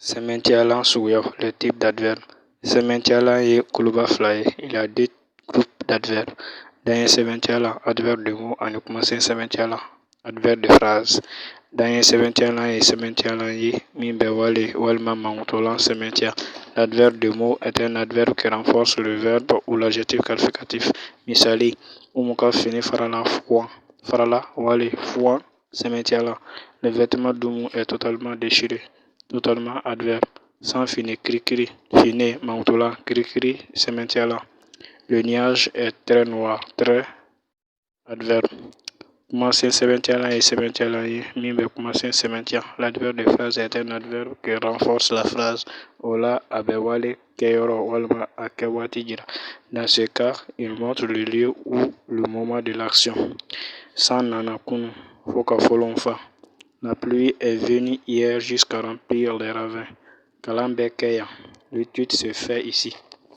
Sɛmɛntiyalan suguya, le type d'adverbe. Sɛmɛntiyalan ye koloba fila ye. Il y a deux groupes d'adverbes. Dan ye sɛmɛntiyalan, adverbe de mot ani kumasen sɛmɛntiyalan, adverbe de phrase. Dan ye sɛmɛntiyalan ye sɛmɛntiyalan ye min bɛ wale walima mankutolan sɛmɛntiya. L'adverbe de mot est un adverbe qui renforce le verbe ou l'adjectif qualificatif. Misali, Umu ka fini farala wale fuwan sɛmɛntiyalan. Le vêtement d'Umu est totalement déchiré. Totalement adverbe. Sans finir, cri-cri, fini, mantoula, cri-cri, sɛmɛntiyalan. Le nuage est très noir, très adverbe. Kumasen sɛmɛntiyalan ye sɛmɛntiyalan ye min bɛ kumasen sɛmɛntiya. L'adverbe de phrase est un adverbe qui renforce la phrase. O la a bɛ wale kɛyɔrɔ walima a kɛ waati jira. Dans ce cas, il montre le lieu ou le moment de l'action. San nana kunu fo ka fɔlɔn fa. La pluie est venue hier jusqu'à remplir les ravins. Kalan bɛ kɛ yan. L'étude se fait ici.